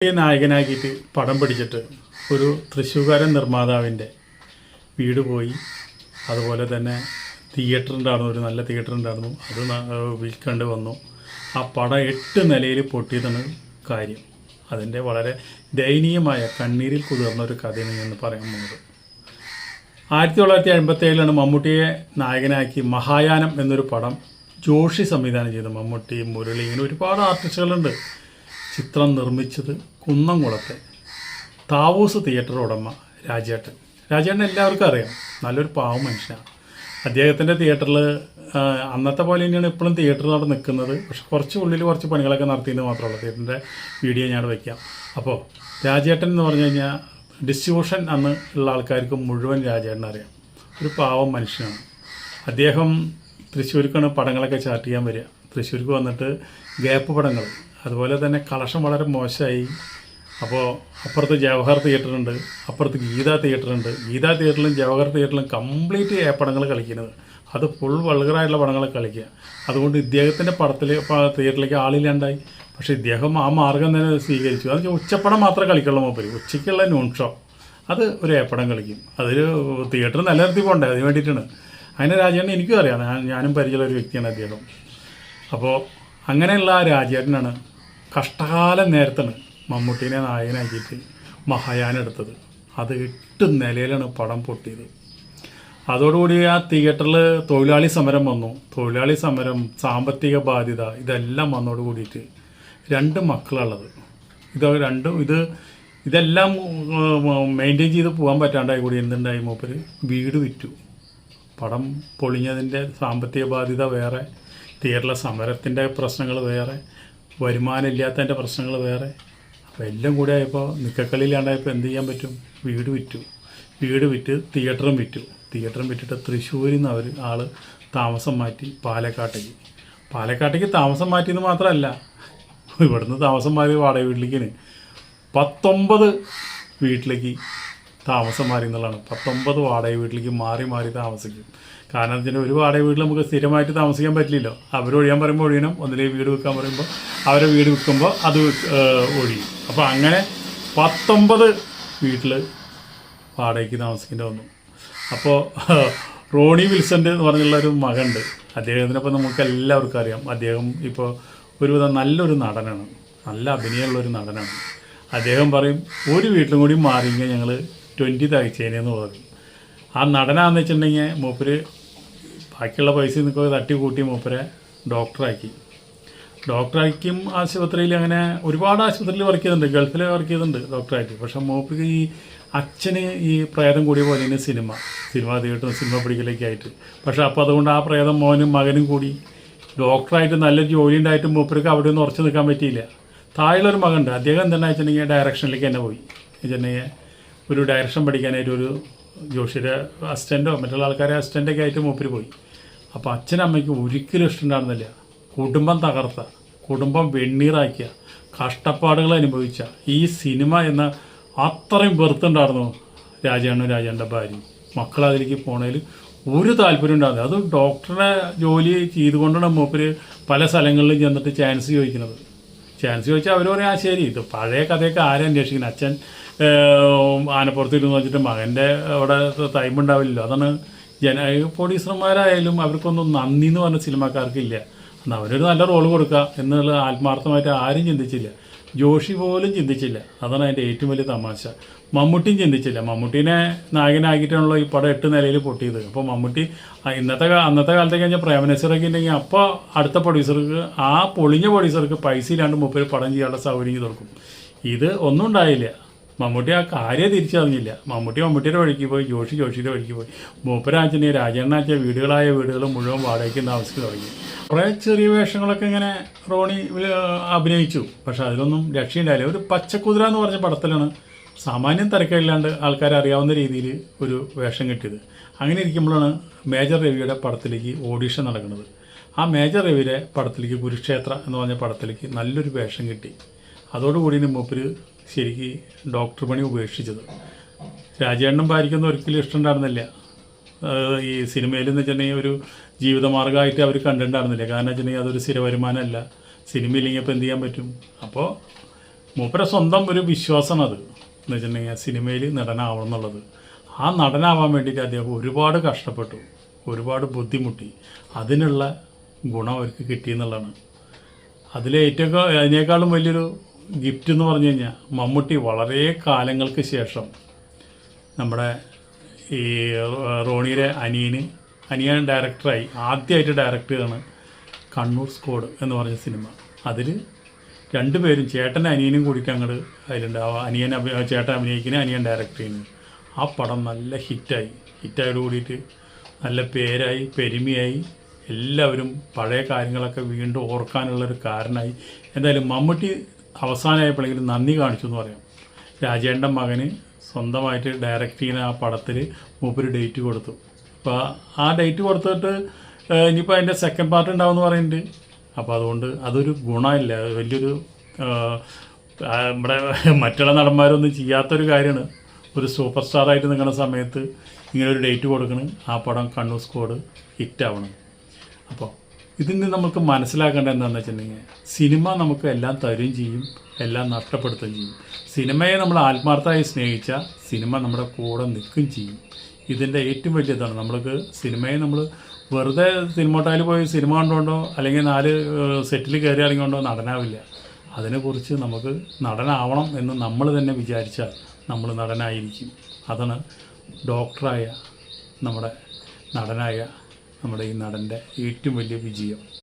നായകനാക്കിയിട്ട് പടം പിടിച്ചിട്ട് ഒരു തൃശ്ശൂർക്കാരൻ നിർമ്മാതാവിൻ്റെ വീട് പോയി. അതുപോലെ തന്നെ തിയേറ്റർ ഉണ്ടായിരുന്നു, ഒരു നല്ല തിയേറ്റർ ഉണ്ടായിരുന്നു, അത് വിൽക്കേണ്ടി വന്നു. ആ പടം 8 നിലയിൽ പൊട്ടിയതാണ് കാര്യം. അതിൻ്റെ വളരെ ദയനീയമായ കണ്ണീരിൽ കുതിർന്ന ഒരു കഥയാണ് ഞാൻ പറയാൻ പോകുന്നത്. 1957 മമ്മൂട്ടിയെ നായകനാക്കി മഹായാനം എന്നൊരു പടം ജോഷി സംവിധാനം ചെയ്തു. മമ്മൂട്ടി, മുരളി, ഇങ്ങനെ ഒരുപാട് ആർട്ടിസ്റ്റുകളുണ്ട്. ചിത്രം നിർമ്മിച്ചത് കുന്നംകുളത്തെ താവൂസ് തിയേറ്റർ ഉടമ രാജേട്ടൻ. രാജേട്ടൻ എല്ലാവർക്കും അറിയാം, നല്ലൊരു പാവം മനുഷ്യനാണ്. അദ്ദേഹത്തിൻ്റെ തിയേറ്ററിൽ അന്നത്തെ പോലെ തന്നെയാണ് ഇപ്പോഴും തിയേറ്റർ അവിടെ നിൽക്കുന്നത്. പക്ഷെ കുറച്ച് ഉള്ളിൽ കുറച്ച് പണികളൊക്കെ നടത്തിയെന്ന് മാത്രമല്ല. തിയേറ്ററിൻ്റെ വീഡിയോ ഞാൻ വയ്ക്കാം. അപ്പോൾ രാജേട്ടൻ എന്ന് പറഞ്ഞു കഴിഞ്ഞാൽ ഡിസ്ട്രിബ്യൂഷൻ അന്ന് ഉള്ള ആൾക്കാർക്ക് മുഴുവൻ രാജേട്ടൻ അറിയാം. ഒരു പാവം മനുഷ്യനാണ് അദ്ദേഹം. തൃശ്ശൂർക്കാണ് പടങ്ങളൊക്കെ ചാർട്ട് ചെയ്യാൻ വരിക. തൃശ്ശൂർക്ക് വന്നിട്ട് ഗ്യാപ്പ് പടങ്ങൾ, അതുപോലെ തന്നെ കളക്ഷൻ വളരെ മോശമായി. അപ്പോൾ അപ്പുറത്ത് ജവഹർ തിയേറ്റർ ഉണ്ട്, അപ്പുറത്ത് ഗീതാ തിയേറ്റർ ഉണ്ട്. ഗീതാ തിയേറ്ററിലും ജവഹർ തിയേറ്ററിലും കംപ്ലീറ്റ് പടങ്ങൾ കളിക്കുന്നത്, അത് ഫുൾ വൾഗറായിട്ടുള്ള പടങ്ങൾ കളിക്കുക. അതുകൊണ്ട് ഇദ്ദേഹത്തിൻ്റെ തിയേറ്ററിലേക്ക് ആളില്ലാണ്ടായി. പക്ഷേ ഇദ്ദേഹം ആ മാർഗം തന്നെ സ്വീകരിച്ചു. അത് ഉച്ചപ്പടം മാത്രമേ കളിക്കുള്ളൂ. മൂപ്പര് ഉച്ചയ്ക്കുള്ള നോൺ ഷോ, അത് ഒരു ഏപ്പടം കളിക്കും. അതൊരു തിയേറ്റർ നിലനിർത്തി പോകണ്ടേ, അതിന് വേണ്ടിയിട്ടാണ്. അതിനെ രാജേട്ടൻ എനിക്കും അറിയാം, ഞാനും പരിചയമുള്ള ഒരു വ്യക്തിയാണ് അദ്ദേഹം. അപ്പോൾ അങ്ങനെയുള്ള ആ രാജേട്ടനാണ് കഷ്ടകാലം നേരത്താണ് മമ്മൂട്ടീനെ നായകനാക്കിയിട്ട് മഹായാനം എടുത്തത്. അത് 8 നിലയിലാണ് പടം പൊട്ടിയത്. അതോടുകൂടി ആ തിയേറ്ററിൽ തൊഴിലാളി സമരം വന്നു. തൊഴിലാളി സമരം, സാമ്പത്തിക ബാധ്യത, ഇതെല്ലാം വന്നോട് കൂടിയിട്ട് 2 മക്കളുള്ളത്. ഇതെല്ലാം മെയിൻറ്റെയിൻ ചെയ്ത് പോകാൻ പറ്റാണ്ടായി കൂടി എന്തുണ്ടായി, മൂപ്പര് വീട് വിറ്റു. പടം പൊളിഞ്ഞതിൻ്റെ സാമ്പത്തിക ബാധ്യത വേറെ, തിയേറ്ററിലെ സമരത്തിൻ്റെ പ്രശ്നങ്ങൾ വേറെ, വരുമാനമില്ലാത്തതിൻ്റെ പ്രശ്നങ്ങൾ വേറെ. അപ്പോൾ എല്ലാം കൂടെ ആയപ്പോൾ നിക്കക്കളിയില്ലാണ്ടായപ്പോൾ എന്ത് ചെയ്യാൻ പറ്റും, വീട് വിറ്റു. വീട് വിറ്റ് തിയേറ്ററും വിറ്റിട്ട് തൃശ്ശൂരിൽ നിന്ന് ആൾ താമസം മാറ്റി പാലക്കാട്ടേക്ക് താമസം മാറ്റിയെന്ന് മാത്രമല്ല, ഇവിടുന്ന് താമസം മാറി വാടക വീട്ടിലേക്കാണ് 19 വീട്ടിലേക്ക് താമസം മാറി എന്നുള്ളതാണ്. 19 വാടക വീട്ടിലേക്ക് മാറി താമസിക്കും. കാരണം വെച്ചാൽ ഒരു വാടക വീട്ടിൽ നമുക്ക് സ്ഥിരമായിട്ട് താമസിക്കാൻ പറ്റില്ലല്ലോ. അവരൊഴിയാൻ പറയുമ്പോൾ ഒഴിയണം, ഒന്നിലേക്ക് വീട് വിൽക്കാൻ പറയുമ്പോൾ അവരെ വീട് വിൽക്കുമ്പോൾ അത് ഒഴിയും. അപ്പോൾ അങ്ങനെ 19 വീട്ടിൽ വാടകയ്ക്ക് താമസിക്കേണ്ടി വന്നു. അപ്പോൾ റോണി വിൽസൻ്റെ എന്ന് പറഞ്ഞുള്ളൊരു മകനുണ്ട്. അദ്ദേഹത്തിനപ്പോൾ നമുക്ക് എല്ലാവർക്കും അറിയാം. അദ്ദേഹം ഇപ്പോൾ ഒരുവിധം നല്ലൊരു നടനാണ്, നല്ല അഭിനയമുള്ളൊരു നടനാണ്. അദ്ദേഹം പറയും, ഒരു വീട്ടിലും കൂടി മാറിയെങ്കിൽ ഞങ്ങൾ 20 തയ്ച്ചേനെന്ന് പറയും. ആ നടനാന്ന് വെച്ചിട്ടുണ്ടെങ്കിൽ മൂപ്പര് ബാക്കിയുള്ള പൈസ നിൽക്കുക തട്ടി കൂട്ടി മൂപ്പരെ ഡോക്ടറായിരിക്കും. ആശുപത്രിയിൽ അങ്ങനെ ഒരുപാട് ആശുപത്രിയിൽ വർക്ക് ചെയ്തിട്ടുണ്ട്, ഗൾഫിൽ വർക്ക് ചെയ്തിട്ടുണ്ട് ഡോക്ടറായിട്ട്. പക്ഷേ മൂപ്പർക്ക് ഈ അച്ഛന് ഈ പ്രേതം കൂടിയ പോലെ തന്നെ സിനിമ തിയേറ്ററും സിനിമ പിടിക്കലൊക്കെ ആയിട്ട്. പക്ഷേ അപ്പോൾ അതുകൊണ്ട് ആ പ്രേതം മോനും മകനും കൂടി ഡോക്ടറായിട്ട് നല്ല ജോലി ഉണ്ടായിട്ട് മൂപ്പർക്ക് അവിടെ ഒന്നും ഉറച്ചു നിൽക്കാൻ പറ്റിയില്ല. താഴെയുള്ളൊരു മകനുണ്ട്, അദ്ദേഹം എന്താണെന്ന് വെച്ചിട്ടുണ്ടെങ്കിൽ ഡയറക്ഷനിലേക്ക് തന്നെ പോയി. വെച്ചിട്ടുണ്ടെങ്കിൽ ഒരു ഡയറക്ഷൻ പഠിക്കാനായിട്ട് ഒരു ജോഷിയുടെ അസിസ്റ്റൻറ്റോ മറ്റുള്ള ആൾക്കാരെ അസിസ്റ്റൻ്റൊക്കെ ആയിട്ട് മൂപ്പര് പോയി. അപ്പോൾ അച്ഛനമ്മയ്ക്ക് ഒരിക്കലും ഇഷ്ടമുണ്ടായിരുന്നില്ല. കുടുംബം തകർത്ത, കുടുംബം വെണ്ണീറാക്കിയ, കഷ്ടപ്പാടുകൾ അനുഭവിച്ച ഈ സിനിമ എന്ന അത്രയും വെറുത്തുണ്ടായിരുന്നു രാജേണ്ണൻ്റെ ഭാര്യയും. മക്കളതിലേക്ക് പോണതിൽ ഒരു താല്പര്യം ഉണ്ടാകുന്നത്. അത് ഡോക്ടറുടെ ജോലി ചെയ്തുകൊണ്ടാണ് മൂപ്പര് പല സ്ഥലങ്ങളിലും ചെന്നിട്ട് ചാൻസ് ചോദിക്കുന്നത്. ചാൻസ് ചോദിച്ചാൽ അവർ പറയാം, ആ ശരി, ഇത് പഴയ കഥയൊക്കെ ആരെ അന്വേഷിക്കുന്നത്, അച്ഛൻ ആനപ്പുറത്തിരുന്ന് വെച്ചിട്ട് മകൻ്റെ അവിടെ ടൈം ഉണ്ടാവില്ലല്ലോ. അതാണ് പ്രൊഡ്യൂസർമാരായാലും അവർക്കൊന്നും നന്ദി എന്ന് പറഞ്ഞ സിനിമാക്കാർക്കില്ല. എന്നാൽ അവരൊരു നല്ല റോൾ കൊടുക്കുക എന്നുള്ള ആത്മാർത്ഥമായിട്ട് ആരും ചിന്തിച്ചില്ല. ജോഷി പോലും ചിന്തിച്ചില്ല. അതാണ് അതിൻ്റെ ഏറ്റവും വലിയ തമാശ. മമ്മൂട്ടിയും ചിന്തിച്ചില്ല. മമ്മൂട്ടീനെ നായകനാക്കിയിട്ടാണല്ലോ ഈ പടം 8 നിലയിൽ പൊട്ടിയത്. അപ്പോൾ മമ്മൂട്ടി അന്നത്തെ കാലത്തേക്ക് കഴിഞ്ഞാൽ പ്രേമനസറൊക്കെ ഉണ്ടെങ്കിൽ അപ്പോൾ അടുത്ത പ്രൊഡ്യൂസർക്ക്, ആ പൊളിഞ്ഞ പ്രൊഡ്യൂസർക്ക് പൈസ ഇല്ലാണ്ട് മൂപ്പര് പടം ചെയ്യാനുള്ള സൗകര്യം ചെയ്ത് കൊടുക്കും. ഇത് ഒന്നും ഉണ്ടായില്ല. മമ്മൂട്ടി ആ കാര്യം തിരിച്ചറിഞ്ഞില്ല. മമ്മൂട്ടിയുടെ വഴിക്ക് പോയി, ജോഷിയുടെ വഴിക്ക് പോയി. മൂപ്പരാച്ചനെ രാജേണ്ണാച്ച വീടുകൾ മുഴുവൻ വാടകയ്ക്ക് താമസിക്കാൻ തുടങ്ങി. കുറേ ചെറിയ വേഷങ്ങളൊക്കെ ഇങ്ങനെ റോണി അഭിനയിച്ചു. പക്ഷെ അതിലൊന്നും രക്ഷയുണ്ടായില്ല. ഒരു പച്ചക്കുതിര എന്ന് പറഞ്ഞ പടത്തിലാണ് സാമാന്യം തിരക്കില്ലാണ്ട് ആൾക്കാരെ അറിയാവുന്ന രീതിയിൽ ഒരു വേഷം കിട്ടിയത്. അങ്ങനെ ഇരിക്കുമ്പോഴാണ് മേജർ രവിയുടെ പടത്തിലേക്ക് ഓഡിഷൻ നടക്കുന്നത്. ആ മേജർ രവിയുടെ പടത്തിലേക്ക് കുരുക്ഷേത്ര എന്ന് പറഞ്ഞ പടത്തിലേക്ക് നല്ലൊരു വേഷം കിട്ടി. അതോടുകൂടി മൂപ്പര് ശരിക്ക് ഡോക്ടർ പണി ഉപേക്ഷിച്ചത്. രാജേണ്ണനും ഭാര്യയ്ക്കൊന്നും ഒരിക്കലും ഇഷ്ടമുണ്ടായിരുന്നില്ല ഈ സിനിമയിൽ എന്ന് വെച്ചിട്ടുണ്ടെങ്കിൽ ഒരു ജീവിതമാർഗ്ഗമായിട്ട് അവർ കണ്ടിട്ടുണ്ടായിരുന്നില്ല. കാരണം വെച്ചിട്ടുണ്ടെങ്കിൽ അതൊരു സ്ഥിര വരുമാനമല്ല. സിനിമയില്ലെങ്കിൽ ഇപ്പോൾ എന്ത് ചെയ്യാൻ പറ്റും. അപ്പോൾ മൂപ്പരെ സ്വന്തം ഒരു വിശ്വാസമാണ് അത് എന്ന് വെച്ചിട്ടുണ്ടെങ്കിൽ സിനിമയിൽ നടനാവണം എന്നുള്ളത്. ആ നടനാവാൻ വേണ്ടിയിട്ട് അദ്ദേഹം ഒരുപാട് കഷ്ടപ്പെട്ടു, ഒരുപാട് ബുദ്ധിമുട്ടി. അതിനുള്ള ഗുണം അവർക്ക് കിട്ടിയെന്നുള്ളതാണ്. അതിനേക്കാളും വലിയൊരു ഗിഫ്റ്റ് എന്ന് പറഞ്ഞു കഴിഞ്ഞാൽ മമ്മൂട്ടി വളരെ കാലങ്ങൾക്ക് ശേഷം നമ്മുടെ ഈ റോണിയുടെ അനിയൻ ഡയറക്ടറായി ആദ്യമായിട്ട് ഡയറക്റ്റ് ചെയ്താണ് കണ്ണൂർ സ്ക്വാഡ് എന്ന് പറഞ്ഞ സിനിമ. അതിൽ രണ്ടുപേരും ചേട്ടനും അനിയനും കൂടിയിട്ട് അങ്ങോട്ട് അതിലുണ്ട്. ചേട്ടൻ അഭിനയിക്കുന്ന, അനിയൻ ഡയറക്റ്റ് ചെയ്യുന്നത്. ആ പടം നല്ല ഹിറ്റായോട് കൂടിയിട്ട് നല്ല പേരായി, പെരുമയായി. എല്ലാവരും പഴയ കാര്യങ്ങളൊക്കെ വീണ്ടും ഓർക്കാനുള്ളൊരു കാരണമായി. എന്തായാലും മമ്മൂട്ടി അവസാനമായപ്പോഴെങ്കിലും നന്ദി കാണിച്ചു എന്ന് പറയാം. രാജേന്ദ്രൻ്റെ മകന് സ്വന്തമായിട്ട് ഡയറക്റ്റ് ചെയ്യുന്ന ആ പടത്തിൽ മൂപ്പര് ഡേറ്റ് കൊടുത്തു. അപ്പോൾ ആ ഡേറ്റ് കൊടുത്തിട്ട് ഇനിയിപ്പോൾ അതിൻ്റെ സെക്കൻഡ് പാർട്ട് ഉണ്ടാവുമെന്ന് പറയുന്നുണ്ട്. അപ്പോൾ അതുകൊണ്ട് അതൊരു ഗുണമില്ല, വലിയൊരു നമ്മുടെ മറ്റുള്ള നടന്മാരൊന്നും ചെയ്യാത്തൊരു കാര്യമാണ്. ഒരു സൂപ്പർ സ്റ്റാറായിട്ട് നിൽക്കുന്ന സമയത്ത് ഇങ്ങനെ ഒരു ഡേറ്റ് കൊടുക്കണം, ആ പടം കണ്ണൂർ സ്ക്വാഡ് ഹിറ്റാവണം. അപ്പോൾ ഇതിന് നമുക്ക് മനസ്സിലാക്കേണ്ടത് എന്താണെന്ന് വെച്ചിട്ടുണ്ടെങ്കിൽ സിനിമ നമുക്ക് എല്ലാം തരുകയും ചെയ്യും, എല്ലാം നഷ്ടപ്പെടുത്തുകയും ചെയ്യും. സിനിമയെ നമ്മൾ ആത്മാർത്ഥമായി സ്നേഹിച്ചാൽ സിനിമ നമ്മുടെ കൂടെ നിൽക്കുകയും ചെയ്യും. ഇതിൻ്റെ ഏറ്റവും വലിയ ഇതാണ്. നമ്മൾക്ക് സിനിമയെ നമ്മൾ വെറുതെ സിനിമോട്ടായിൽ പോയി സിനിമ കണ്ടുകൊണ്ടോ അല്ലെങ്കിൽ 4 സെറ്റിൽ കയറി ഇറങ്ങിക്കൊണ്ടോ നടനാവില്ല. അതിനെക്കുറിച്ച് നമുക്ക് നടനാവണം എന്ന് നമ്മൾ തന്നെ വിചാരിച്ചാൽ നമ്മൾ നടനായിരിക്കും. അതാണ് ഡോക്ടറായ നമ്മുടെ നടനായ നമ്മുടെ ഈ നടൻ്റെ ഏറ്റവും വലിയ വിജയം.